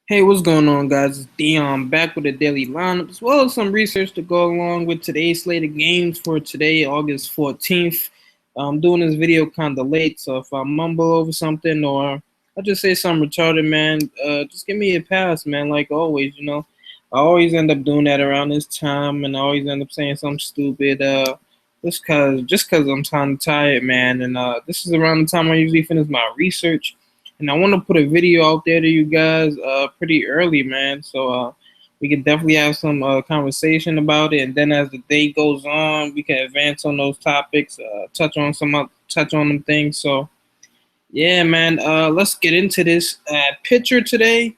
Hey, what's going on, guys? It's Dion back with a daily lineup as well as some research to go along with today's slate of games for today, August 14th. I'm doing this video kind of late, so if I mumble over something or I just say something retarded, man, just give me a pass, man. Like always. I always end up doing that around this time, and I always end up saying something stupid. Just cause I'm kind of tired, man. And this is around the time I usually finish my research. And I want to put a video out there to you guys pretty early, man. So we can definitely have some conversation about it. And then as the day goes on, we can advance on those topics, touch on them things. So yeah, man. Let's get into this pitcher today.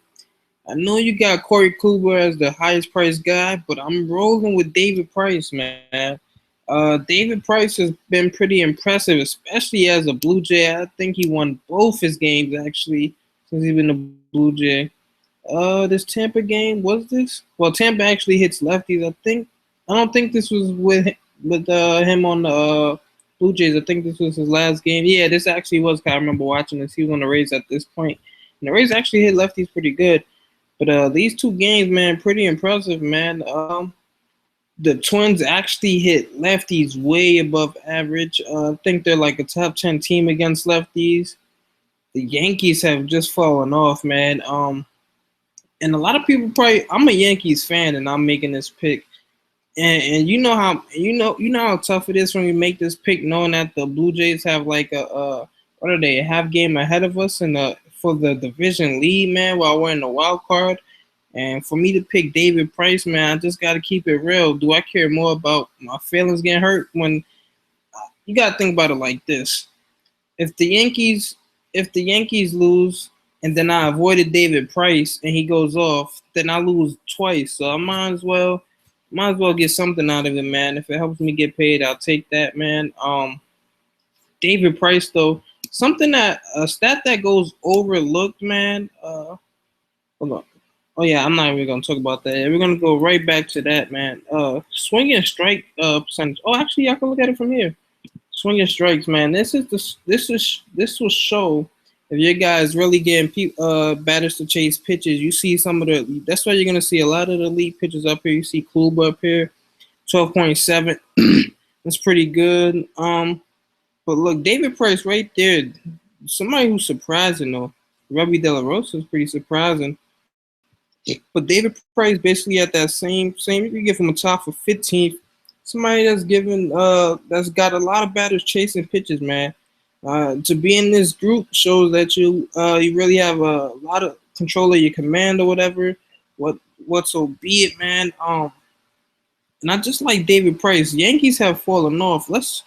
I know you got Corey Kluber as the highest priced guy, but I'm rolling with David Price, man. David Price has been pretty impressive, especially as a Blue Jay. I think he won both his games actually since he's been a Blue Jay. This Tampa game was this? Well, Tampa actually hits lefties. I don't think this was with him on the Blue Jays. I think this was his last game. Yeah, this actually was. 'Cause I remember watching this. He was on the Rays at this point, and the Rays actually hit lefties pretty good. But these two games, man, pretty impressive, man. The Twins actually hit lefties way above average. I think they're like a top 10 team against lefties. The Yankees have just fallen off, man. And a lot of people probably I'm a Yankees fan and I'm making this pick. And you know how tough it is when we make this pick knowing that the Blue Jays have like a what are they, a half game ahead of us in the for the division lead, man, while we're in the wild card. And for me to pick David Price, man, I just got to keep it real. Do I care more about my feelings getting hurt when you got to think about it like this? If the Yankees, if the Yankees lose, and then I avoided David Price and he goes off, then I lose twice. So I might as well get something out of it, man. If it helps me get paid, I'll take that, man. David Price though, something that a stat that goes overlooked, man. Hold on. Oh yeah, I'm not even gonna talk about that. We're gonna go right back to that, man. Swing and strike percentage. Oh, actually, I can look at it from here. Swing and strikes, man. This will show if your guys really getting batters to chase pitches. You see some of the. That's why you're gonna see a lot of the elite pitches up here. You see Kluber up here, 12.7. That's pretty good. But look, David Price right there. Somebody who's surprising though. Robbie De La Rosa is pretty surprising. But David Price basically at that same you get from a top for 15th. Somebody that's got a lot of batters chasing pitches, man. To be in this group shows that you really have a lot of control of your command or whatever. What so be it, man. And I just like David Price. Yankees have fallen off. Let's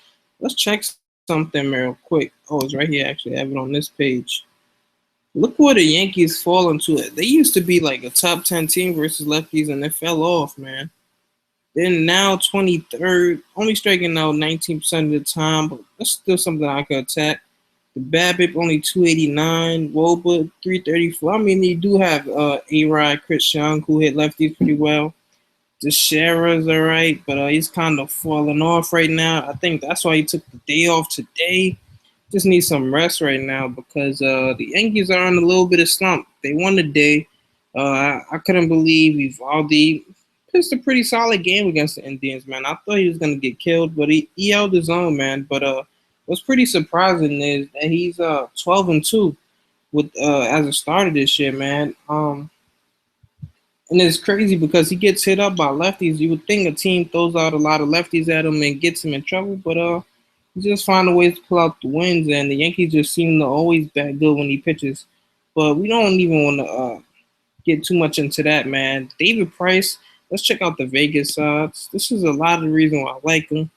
check something real quick. Oh, it's right here. Actually, I have it on this page. Look where the Yankees fall into it. They used to be like a top 10 team versus lefties, and they fell off, man. They're now 23rd, only striking out 19% of the time, but that's still something I could attack. The BABIP only 289, Woba 334. I mean, they do have A-Rod, Chris Young, who hit lefties pretty well. Teixeira's all right, but he's kind of falling off right now. I think that's why he took the day off today. Just need some rest right now because the Yankees are on a little bit of slump. They won the day. I couldn't believe Evaldi pitched a pretty solid game against the Indians, man. I thought he was gonna get killed, but he held his own, man. But what's pretty surprising is that he's 12-2 with as a starter this year, man. And it's crazy because he gets hit up by lefties. You would think a team throws out a lot of lefties at him and gets him in trouble, but he just find ways to pull out the wins. And the Yankees just seem to always bat good when he pitches. But we don't even want to get too much into that, man. David Price. Let's check out the Vegas odds. This is a lot of the reason why I like him.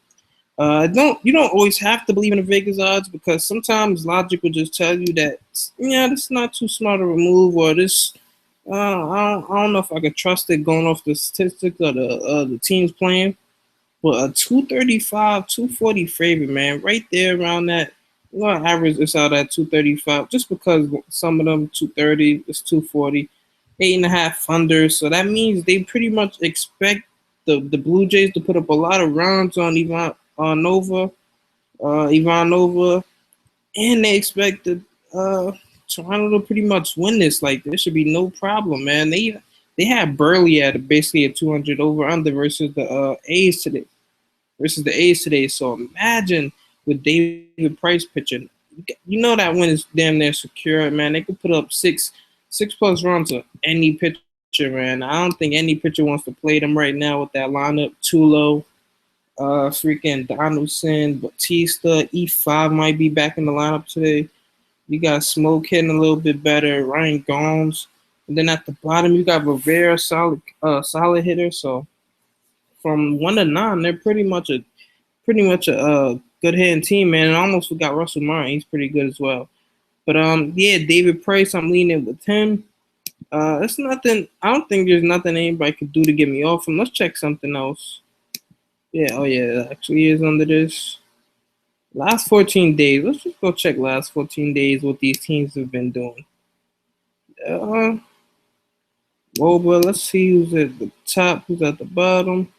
You don't always have to believe in the Vegas odds because sometimes logic will just tell you that this is not too smart of a move or this. I don't know if I could trust it going off the statistics of the teams playing. But a 235, 240 favorite, man, right there around that. I'm gonna average this out at 235 just because some of them 230, it's 240. 8.5 under. So that means they pretty much expect the Blue Jays to put up a lot of runs on Ivan Nova, and they expect the Toronto to pretty much win this. Like, there should be no problem, man. They had Burley at basically a 200 over under versus the A's today. So imagine with David Price pitching, you know that win is damn near secure, man. They could put up six plus runs of any pitcher, man. I don't think any pitcher wants to play them right now with that lineup. Tulo, freaking Donaldson, Batista, E5 might be back in the lineup today. You got Smoke hitting a little bit better, Ryan Gomes, and then at the bottom you got Rivera, solid hitter. So from 1 to 9, they're pretty much a good hitting team, man. And I almost forgot Russell Martin; he's pretty good as well. But yeah, David Price, I'm leaning with him. It's nothing. I don't think there's nothing anybody could do to get me off him. Let's check something else. Yeah, oh yeah, it actually is under this. Last 14 days. Let's just go check last 14 days what these teams have been doing. Well, let's see who's at the top, who's at the bottom.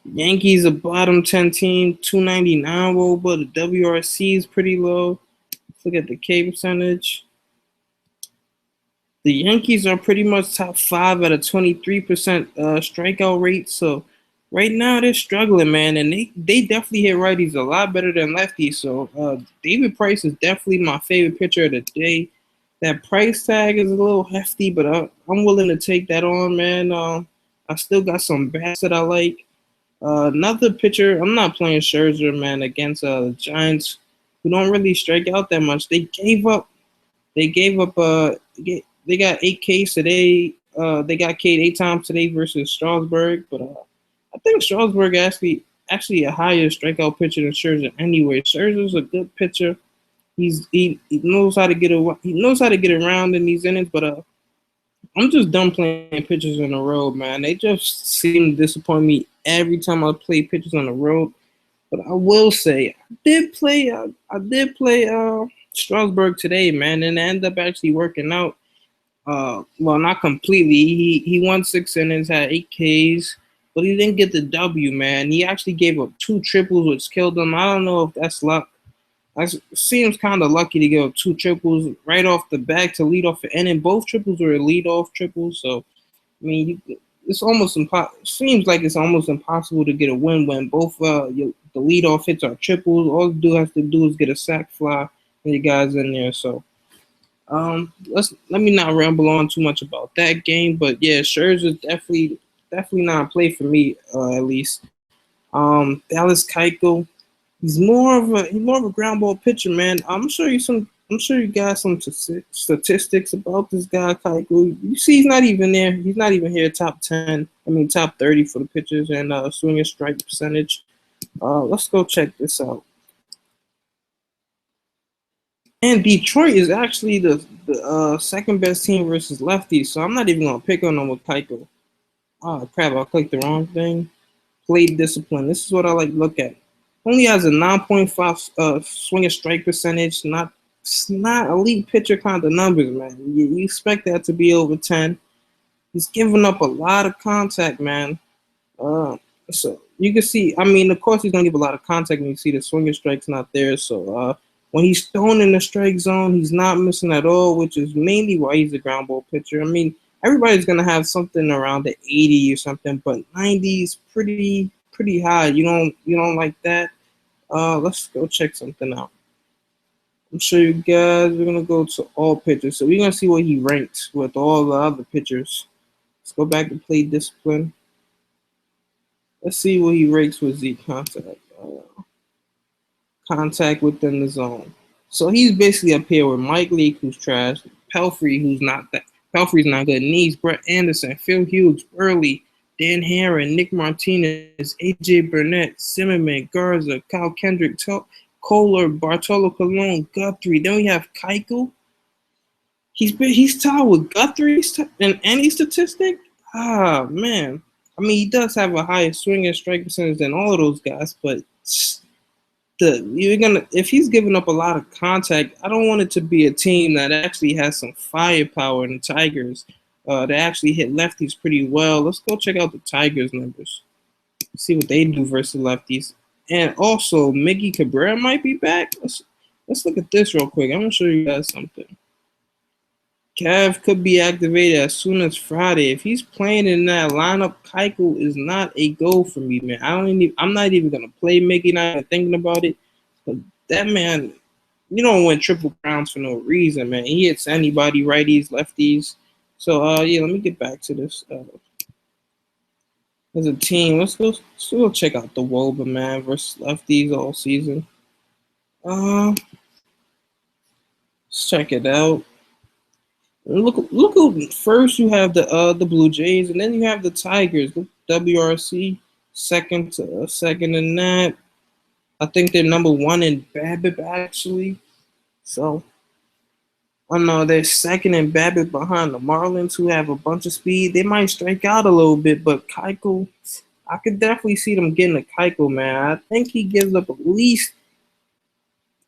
Yankees a bottom 10 team, 299 WOBA. The WRC is pretty low. Let's look at the K percentage. The Yankees are pretty much top 5 at a 23% strikeout rate. So right now they're struggling, man, and they definitely hit righties a lot better than lefties. So David Price is definitely my favorite pitcher of the day. That price tag is a little hefty, but I'm willing to take that on, man. I still got some bats that I like. Another pitcher, I'm not playing Scherzer, man, against the Giants, who don't really strike out that much. They got 8 Ks today. They got K'd 8 times today versus Strasburg, but I think Strasburg actually a higher strikeout pitcher than Scherzer anyway. Scherzer's a good pitcher. He knows how to get around in these innings, but I'm just done playing pitchers on the road, man. They just seem to disappoint me every time I play pitchers on the road. But I will say I did play Strasburg today, man, and it ended up actually working out. Well, not completely. He won 6 innings, had 8 Ks, but he didn't get the W, man. He actually gave up 2 triples, which killed him. I don't know if that's luck. It seems kind of lucky to give up 2 triples right off the bat to lead off the inning. Both triples were lead-off triples, so I mean, it's almost seems like it's almost impossible to get a win when both the lead-off hits are triples. All you do has to do is get a sac fly and you guys in there. So let me not ramble on too much about that game, but yeah, Scherzer definitely not a play for me, at least. Dallas Keuchel, he's more of a ground ball pitcher, man. I'm sure you guys some statistics about this guy Keuchel. You see, he's not even there. He's not even here top 10. I mean, top 30 for the pitchers and swinging strike percentage. Let's go check this out. And Detroit is actually the second best team versus lefties, so I'm not even gonna pick on them with Keuchel. Oh crap! I clicked the wrong thing. Plate discipline. This is what I like to look at. Only has a 9.5 swinging strike percentage. Not elite pitcher kind of numbers, man. You expect that to be over 10. He's giving up a lot of contact, man. So you can see. I mean, of course, he's gonna give a lot of contact when you see the swinging strike's not there. So when he's thrown in the strike zone, he's not missing at all, which is mainly why he's a ground ball pitcher. I mean, everybody's gonna have something around the 80 or something, but 90 is pretty high. You don't like that? Let's go check something out. I'm sure you guys we're gonna go to all pitchers, so we're gonna see what he ranks with all the other pitchers. Let's go back to plate discipline. Let's see what he ranks with Z contact within the zone. So he's basically up here with Mike Leake, who's trash, Pelfrey, who's not that. Pelfrey's not good. Nees, Brett Anderson, Phil Hughes, Burley, Dan Herron, Nick Martinez, AJ Burnett, Zimmerman, Garza, Kyle Kendrick, Kohler, Bartolo Colon, Guthrie. Then we have Keuchel. He's tied with Guthrie in any statistic. Ah man, I mean he does have a higher swing and strike percentage than all of those guys, but if he's giving up a lot of contact, I don't want it to be a team that actually has some firepower in the Tigers. They actually hit lefties pretty well. Let's go check out the Tigers numbers. See what they do versus lefties. And also, Miggy Cabrera might be back. Let's Let's look at this real quick. I'm gonna show you guys something. Cav could be activated as soon as Friday. If he's playing in that lineup, Keuchel is not a go for me, man. I'm not even gonna play Mickey. Not even thinking about it. But that man, you don't win triple crowns for no reason, man. He hits anybody, righties, lefties. So yeah, let me get back to this. As a team, let's go check out the Woba, man, versus lefties all season. Let's check it out. Look. First, you have the Blue Jays, and then you have the Tigers. Look, WRC second in that. I think they're number one in BABIP actually. So, I know they're second in BABIP behind the Marlins, who have a bunch of speed. They might strike out a little bit, but Keuchel, I could definitely see them getting a Keuchel, man. I think he gives up at least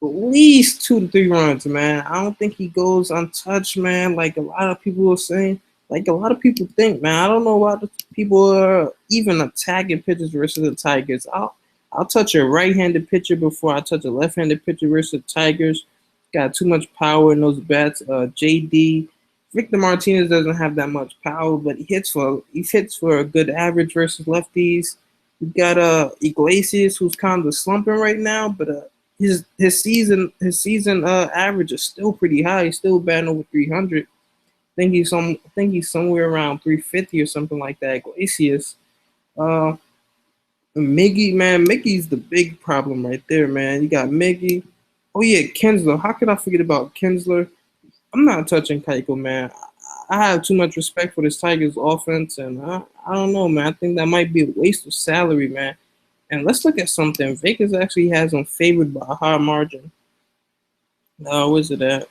2 to 3 runs, man. I don't think he goes untouched, man. Like a lot of people are saying, like a lot of people think, man. I don't know why people are even attacking pitchers versus the Tigers. I'll touch a right-handed pitcher before I touch a left-handed pitcher versus the Tigers. Got too much power in those bats. JD Victor Martinez doesn't have that much power, but he hits for a good average versus lefties. We got Iglesias, who's kind of slumping right now, but his season average is still pretty high. He's still batting over 300. I think he's somewhere around 350 or something like that. Iglesias, Miggy, man, Mickey's the big problem right there, man. You got Miggy. Oh yeah, Kinsler. How could I forget about Kinsler? I'm not touching Keuchel, man. I have too much respect for this Tigers offense, and I don't know, man. I think that might be a waste of salary, man. And let's look at something. Vegas actually has him favored by a high margin. Where's it at?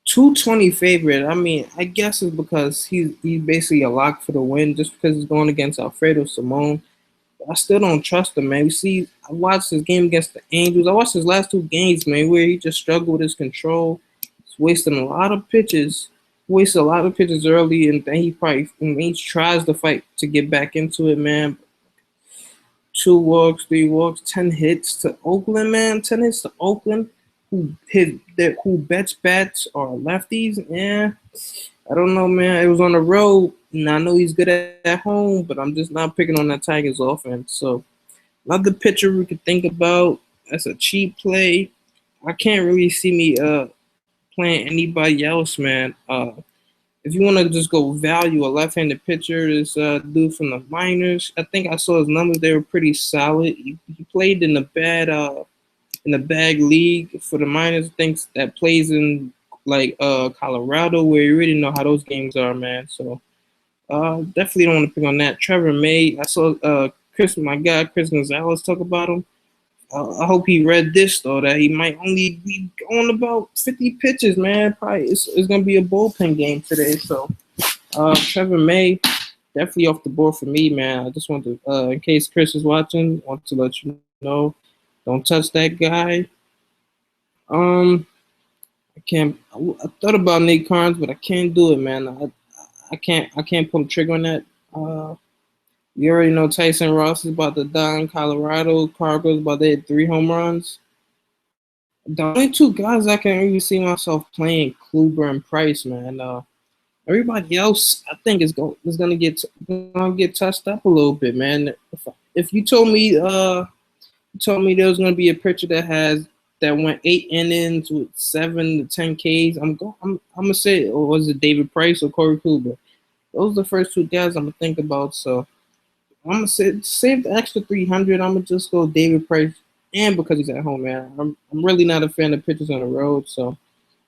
220 favorite. I mean, I guess it's because he's basically a lock for the win just because he's going against Alfredo Simon. But I still don't trust him, man. I watched his game against the Angels. I watched his last 2 games, man, where he just struggled with his control. He's wasting a lot of pitches. Wasted a lot of pitches early, and then he tries to fight to get back into it, man. 2 walks, 3 walks, 10 hits to Oakland, man. 10 hits to Oakland, who bets are lefties. Yeah, I don't know, man. It was on the road, and I know he's good at home, but I'm just not picking on that Tigers offense. So another pitcher we could think about. That's a cheap play. I can't really see me playing anybody else, man. If you want to just go value a left-handed pitcher, this dude from the minors. I think I saw his numbers; they were pretty solid. He played in the bag league for the minors. Thinks that plays in like Colorado, where you really know how those games are, man. So definitely don't want to pick on that. Trevor May. I saw my guy Chris Gonzalez talk about him. I hope he read this though, that he might only be going about 50 pitches, man. Probably it's gonna be a bullpen game today. So Trevor May definitely off the board for me, man. I just want to, in case Chris is watching, want to let you know, don't touch that guy. I can't. I thought about Nate Carnes, but I can't do it, man. I can't pull the trigger on that. You already know Tyson Ross is about to die in Colorado. Cardinals about to hit 3 home runs. The only 2 guys I can really see myself playing, Kluber and Price, man. Everybody else, I think, is gonna get touched up a little bit, man. If you told me there was gonna be a pitcher that went 8 innings with 7 to 10 Ks, I'm gonna say, or was it David Price or Corey Kluber? Those are the first 2 guys I'm gonna think about. So I'm gonna save the extra 300. I'm gonna just go David Price, and because he's at home, man. I'm really not a fan of pitchers on the road. So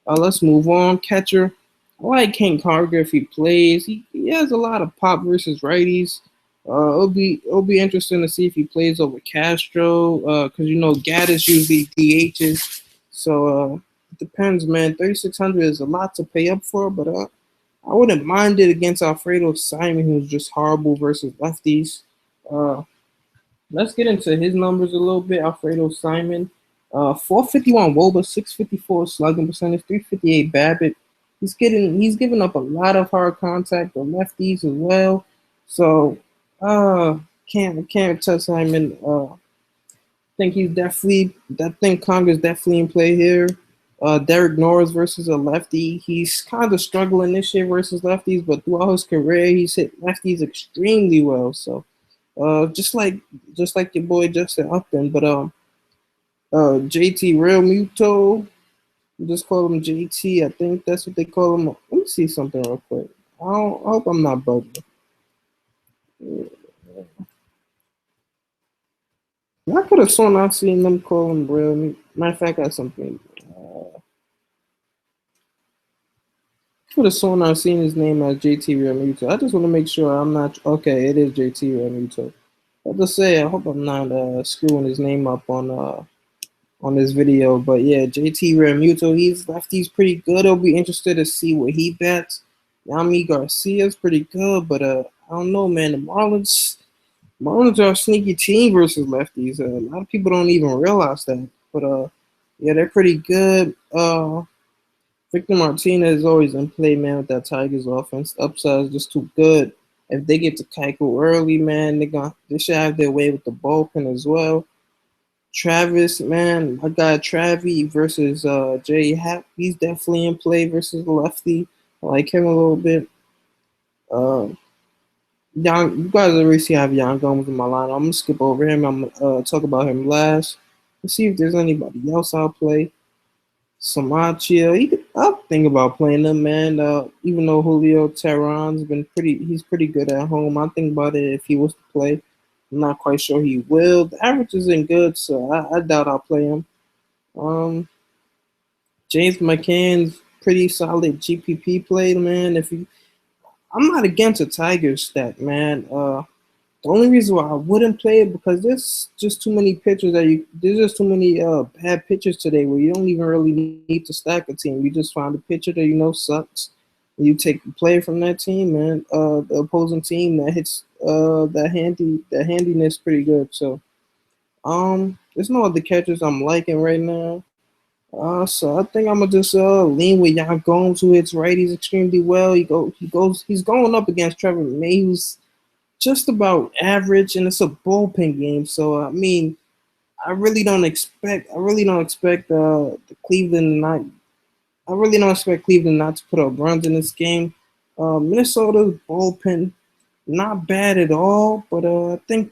let's move on. Catcher, I like Ken Carter if he plays. He has a lot of pop versus righties. It'll be interesting to see if he plays over Castro, because Gaddis usually DHs. So it depends, man. 3,600 is a lot to pay up for, but I wouldn't mind it against Alfredo Simon, who's just horrible versus lefties. Let's get into his numbers a little bit. Alfredo Simon, 451 WOBA, 654 slugging percentage, 358 BABIP. He's giving up a lot of hard contact on lefties as well. So can't touch Simon. think he's definitely. I think Conger's definitely in play here. Derek Norris versus a lefty. He's kind of struggling this year versus lefties, but throughout his career, he's hit lefties extremely well. So, just like your boy Justin Upton, but JT Real Muto, just call him JT. I think that's what they call him. Let me see something real quick. I hope I'm not bugging. I could have sworn I seen them call him Real. Matter of fact, I got something. Could have sworn I've seen his name as JT Realmuto. I just want to make sure I'm not. Okay, it is JT Realmuto. I just say I hope I'm not screwing his name up on this video. But yeah, JT Realmuto, he's lefty's pretty good. I'll be interested to see what he bets. Yami Garcia's pretty good, but I don't know, man. The Marlins are a sneaky team versus lefties. A lot of people don't even realize that, but yeah, they're pretty good. Victor Martinez is always in play, man, with that Tigers offense. The upside is just too good. If they get to Keiko early, man, they should have their way with the bullpen as well. Travis, man, I got Travi versus Jay Happ. He's definitely in play versus the lefty. I like him a little bit. Uh, you guys already see I have Yan Gomes in my line. I'm gonna skip over him. I'm gonna talk about him last. Let's see if there's anybody else I'll play. Samachia, I'll think about playing him, man. Even though Julio Teheran's he's pretty good at home. I think about it if he was to play. I'm not quite sure he will. The average isn't good, so I doubt I'll play him. Um, James McCann's pretty solid GPP play, man. I'm not against a Tigers stat, man. The only reason why I wouldn't play it because there's just too many pitchers there's just too many bad pitchers today where you don't even really need to stack a team. You just find a pitcher that you know sucks. You take a player from that team, man. The opposing team that hits that handiness pretty good. So there's no other catchers I'm liking right now. So I think I'm gonna just lean with Yan Gomes, who hits righties extremely well. He's going up against Trevor May, who's just about average, and it's a bullpen game. So I mean, I really don't expect the Cleveland not. I really don't expect Cleveland not to put up runs in this game. Minnesota's bullpen not bad at all, but I think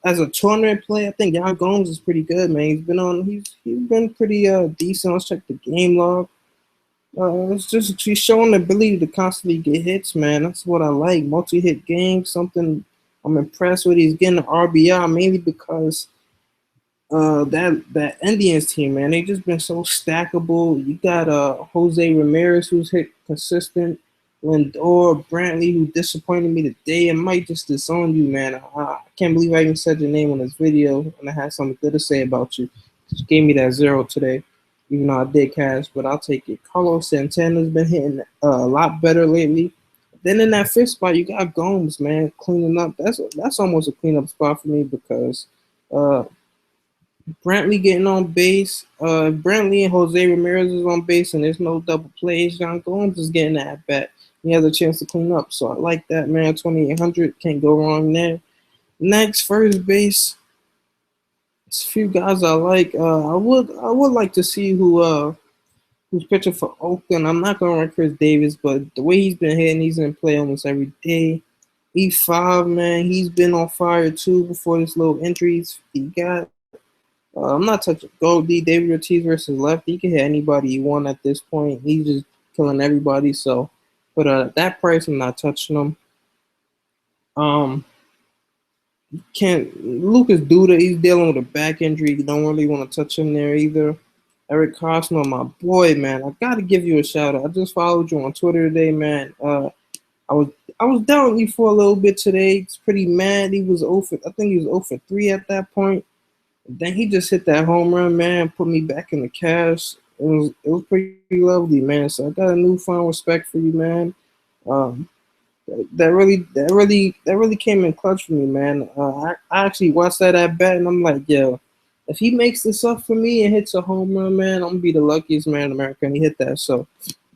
as a tournament play, I think Yan Gomes is pretty good, man. He's been pretty decent. Let's check the game log. It's just he's showing the ability to constantly get hits, man. That's what I like. Multi-hit game, something I'm impressed with. He's getting an RBI mainly because that Indians team, man, they just been so stackable. You got Jose Ramirez who's hit consistent. Lindor, Brantley, who disappointed me today, and might just disown you, man. I can't believe I even said your name on this video, and I had something good to say about you. You gave me that 0 today, even though I did cash, but I'll take it. Carlos Santana's been hitting a lot better lately. Then in that fifth spot, you got Gomes, man, cleaning up. That's almost a cleanup spot for me because uh, Brantley getting on base. Brantley and Jose Ramirez is on base, and there's no double plays. John Gomes is getting that bat. He has a chance to clean up, so I like that, man. 2,800 can't go wrong there. Next, first base. It's a few guys I like. I would like to see who's pitching for Oakland. I'm not gonna run Chris Davis, but the way he's been hitting, he's in play almost every day. E5, man, he's been on fire too before this little injuries he got. I'm not touching Goldie. David Ortiz versus lefty. He can hit anybody he want at this point. He's just killing everybody. So, but that price, I'm not touching him. Can't Lucas Duda? He's dealing with a back injury. You don't really want to touch him there either. Eric Cosmo, my boy, man. I gotta give you a shout out. I just followed you on Twitter today, man. I was I was down you for a little bit today. It's pretty mad. He was 0 for, I think he was 0 for 3 at that point. Then he just hit that home run, man, put me back in the cash. It was pretty lovely, man. So I got a newfound respect for you, man. Um, that really came in clutch for me, man. I actually watched that at bat, and I'm like, yo, if he makes this up for me and hits a home run, man, I'm gonna be the luckiest man in America, and he hit that. So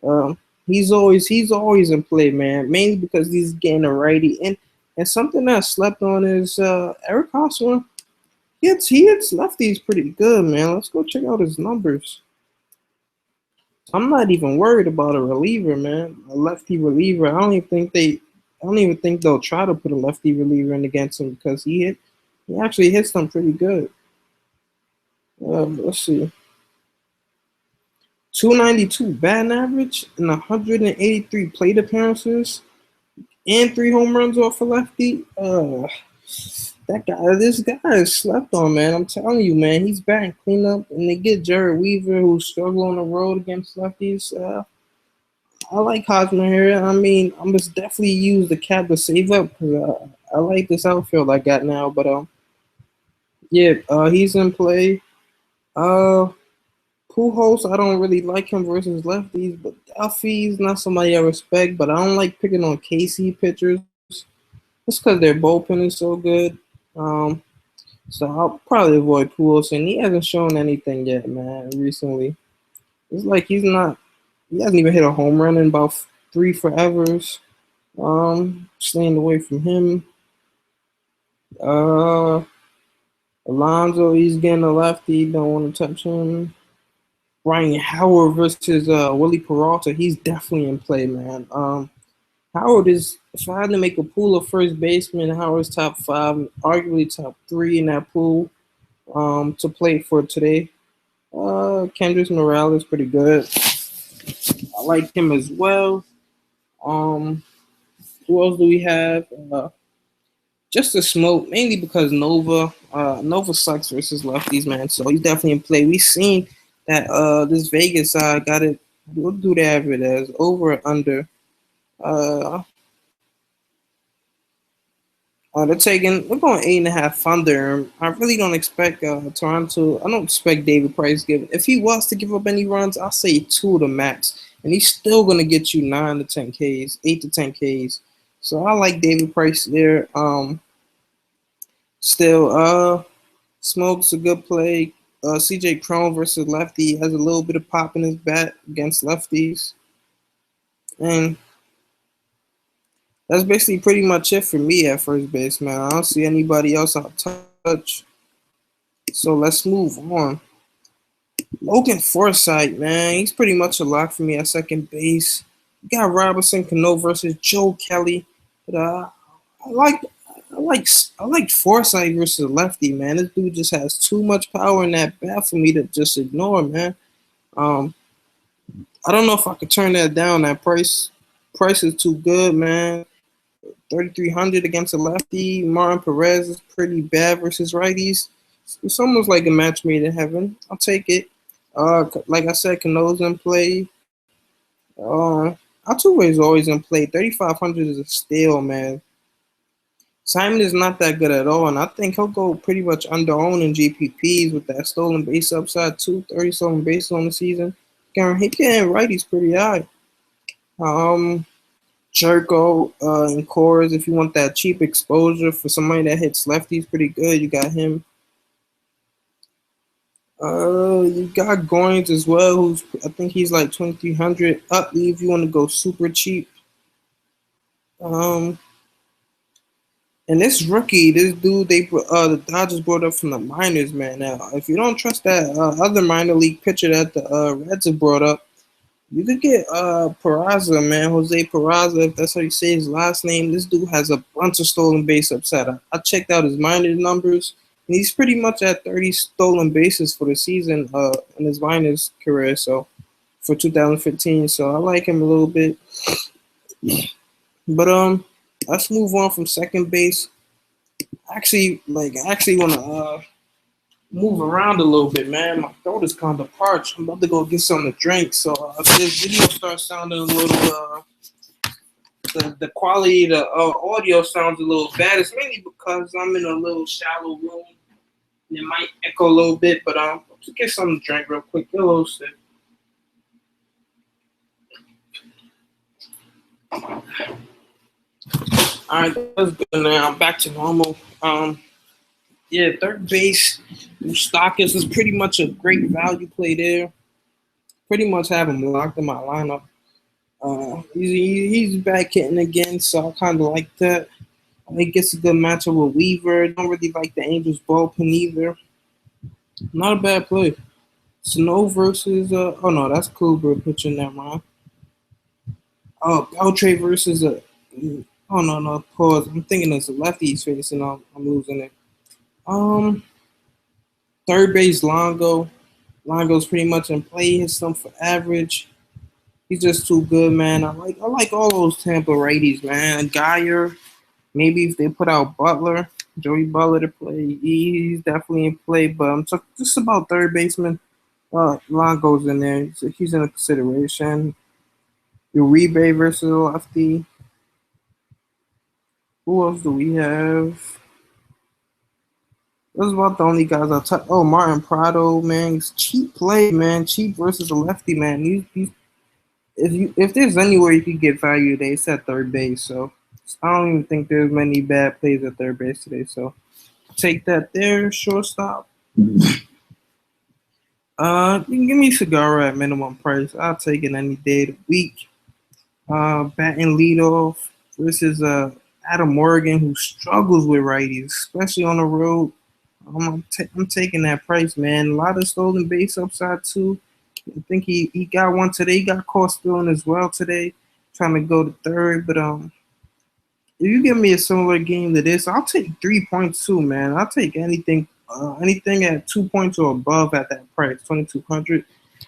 um, he's always in play, man. Mainly because he's getting a righty, and something that I slept on is Eric Hosmer. He hits lefties pretty good, man. Let's go check out his numbers. I'm not even worried about a reliever, man. A lefty reliever. I don't even think they'll try to put a lefty reliever in against him because he actually hits them pretty good. Let's see. 292 batting average and 183 plate appearances and 3 home runs off a lefty. This guy is slept on, man. I'm telling you, man. He's batting cleanup, and they get Jared Weaver, who's struggling on the road against lefties. I like Hosmer here. I mean, I must definitely use the cap to save up because I like this outfield I got now. But yeah, he's in play. Uh, Pujols, I don't really like him versus lefties, but Duffy's not somebody I respect. But I don't like picking on KC pitchers just because their bullpen is so good. So I'll probably avoid Pujols, and he hasn't shown anything yet, man. Recently, it's like he hasn't even hit a home run in about 3 forevers. Staying away from him. Uh, Alonso, he's getting a lefty. Don't want to touch him. Ryan Howard versus Willie Peralta. He's definitely in play, man. Howard is. If I had to make a pool of first baseman, Howard's top 5, arguably top 3 in that pool. To play for today. Kendrys Morales pretty good. I like him as well. Who else do we have? Just a smoke, mainly because Nova sucks versus lefties, man. So he's definitely in play. We've seen that this Vegas side got it. What do they have it as? Over or under? Uh, we're going 8.5 Thunder. I really don't expect Toronto. I don't expect David Price giving. If he was to give up any runs, I'll say 2 to max, and he's still gonna get you 9 to 10 Ks, 8 to 10 Ks. So I like David Price there. Still, Smoke's a good play. CJ Cron versus lefty has a little bit of pop in his bat against lefties, and that's basically pretty much it for me at first base, man. I don't see anybody else I'll touch. So let's move on. Logan Forsythe, man, he's pretty much a lock for me at second base. You got Robinson Cano versus Joe Kelly, but I like Forsythe versus lefty, man. This dude just has too much power in that bat for me to just ignore, man. I don't know if I could turn that down. That price is too good, man. 3,300 against a lefty. Martin Perez is pretty bad versus righties. It's almost like a match made in heaven. I'll take it. Like I said, Cano's in play. Altuve is always in play. 3,500 is a steal, man. Simon is not that good at all, and I think he'll go pretty much under own in GPPs with that stolen base upside too. 30 stolen bases on the season. He getting righties pretty high. Jerko in cores, if you want that cheap exposure for somebody that hits lefties pretty good, you got him. You got Goins as well, I think he's like 2,300. Utley if you want to go super cheap. And this rookie, this dude, the Dodgers brought up from the minors, man. Now, if you don't trust that other minor league pitcher that the Reds have brought up, you could get Peraza, man, Jose Peraza, if that's how you say his last name. This dude has a bunch of stolen base upside. I checked out his minor numbers, and he's pretty much at 30 stolen bases for the season in his minors career, so for 2015. So I like him a little bit. But let's move on from second base. I actually want to move around a little bit, man. My throat is kind of parched. I'm about to go get something to drink. So if this video starts sounding a little, the quality of the audio sounds a little bad, it's mainly because I'm in a little shallow room. And it might echo a little bit, but just get something to drink real quick. Get a little sip. All right, that's good now. I'm back to normal. Yeah, third base, Moustakas is pretty much a great value play there. Pretty much have him locked in my lineup. He's back hitting again, so I kind of like that. He gets a good matchup with Weaver. Don't really like the Angels bullpen either. Not a bad play. Snow versus oh no, that's Kluber pitching that man. Oh, Beltre versus oh no, pause. I'm thinking it's a lefty he's facing. I'm losing it. Um, Third base Longo. Longo's pretty much in play. His stuff for average. He's just too good, man. I like all those Tampa righties, man. Geyer. Maybe if they put out Butler, Joey Butler to play, he's definitely in play. But I'm just about third baseman. Longo's in there, so he's in a consideration. Uribe versus lefty. Who else do we have? Those about the only guys I'll touch. Oh, Martin Prado, man, it's cheap play, man. Cheap versus a lefty, man. If there's anywhere you could get value today, it's at third base. So I don't even think there's many bad plays at third base today. So take that there, shortstop. You can give me Segura at minimum price. I'll take it any day of the week. Batting leadoff versus Adam Morgan, who struggles with righties, especially on the road. I'm taking that price, man. A lot of stolen base upside too. I think he got one today. He got caught stealing as well today, trying to go to third. But if you give me a similar game to this, I'll take 3.2, man. I'll take anything at 2 points or above at that price, 2,200.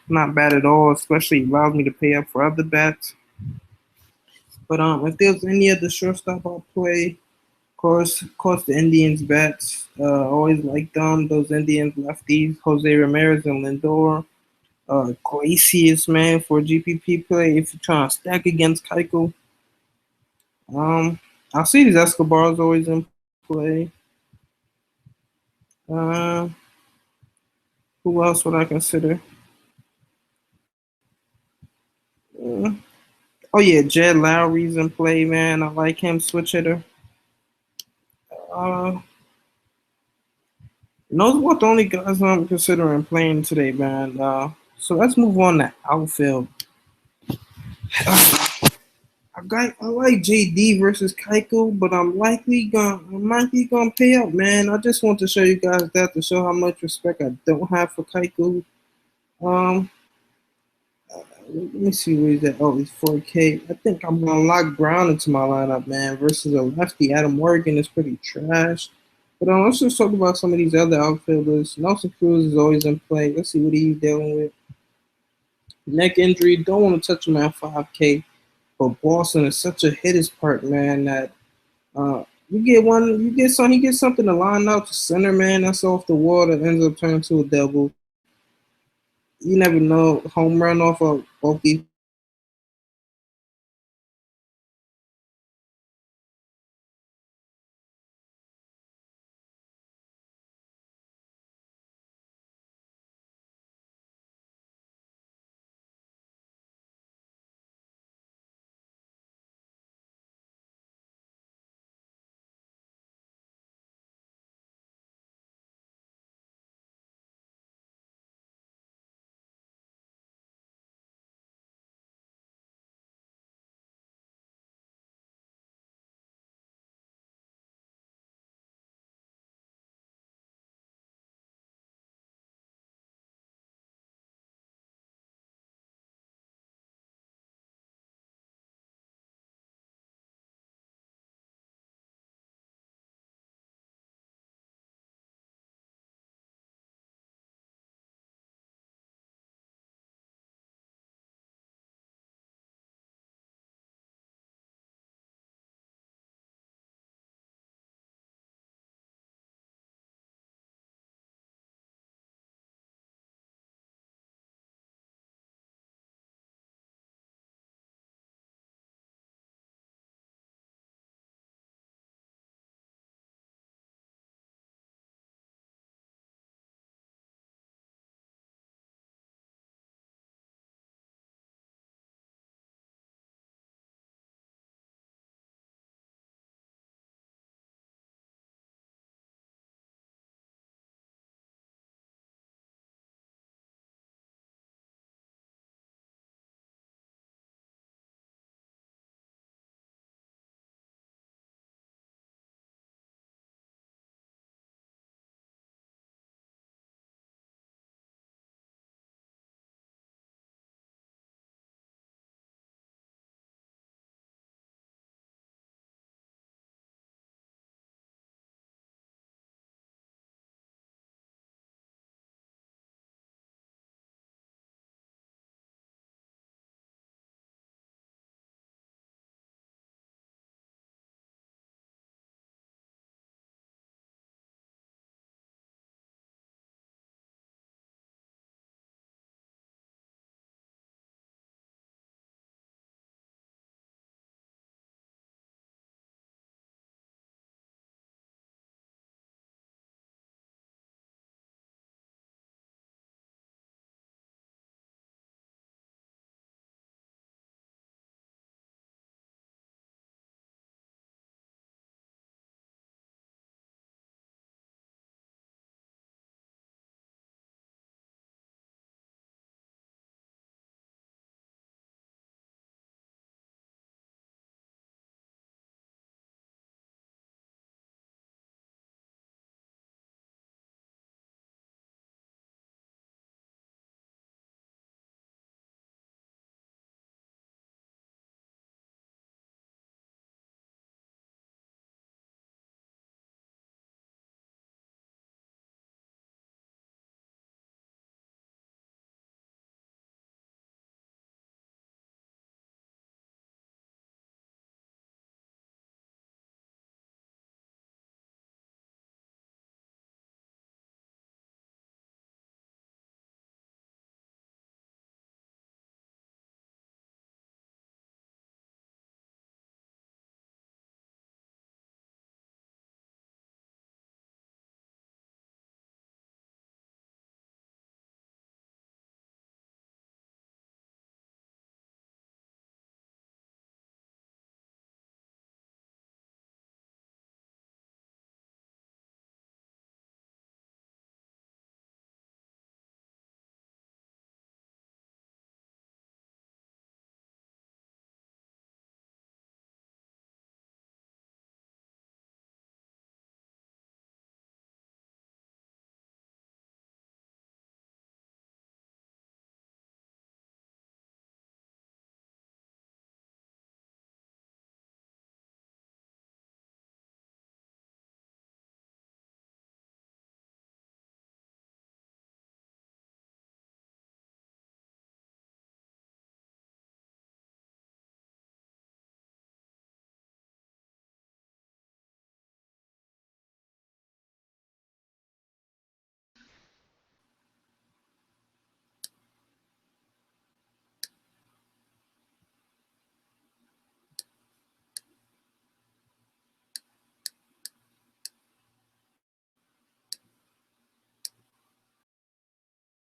Not bad at all, especially allows me to pay up for other bets. But if there's any other shortstop I'll play, of course the Indians bats. Always like them. Those Indians lefties, Jose Ramirez and Lindor. Glacius, man, for GPP play. If you're trying to stack against Keiko, I'll see these Escobar's always in play. Uh, who else would I consider? Uh, oh yeah, Jed Lowry's in play, man. I like him, switch hitter. Uh, those what the only guys I'm considering playing today, man. So let's move on to outfield. I like JD versus Keiko, but I'm likely gonna pay up, man. I just want to show you guys that to show how much respect I don't have for Keiko. Um, Let me see where he's at. Oh, he's 4K. I think I'm gonna lock Brown into my lineup, man. Versus a lefty, Adam Morgan is pretty trash. But let's just talk about some of these other outfielders. Nelson Cruz is always in play. Let's see what he's dealing with. Neck injury. Don't want to touch him at 5K. But Boston is such a hitter's part, man, that he gets something to line out to center, man. That's off the wall that ends up turning to a double. You never know. Home run off of both these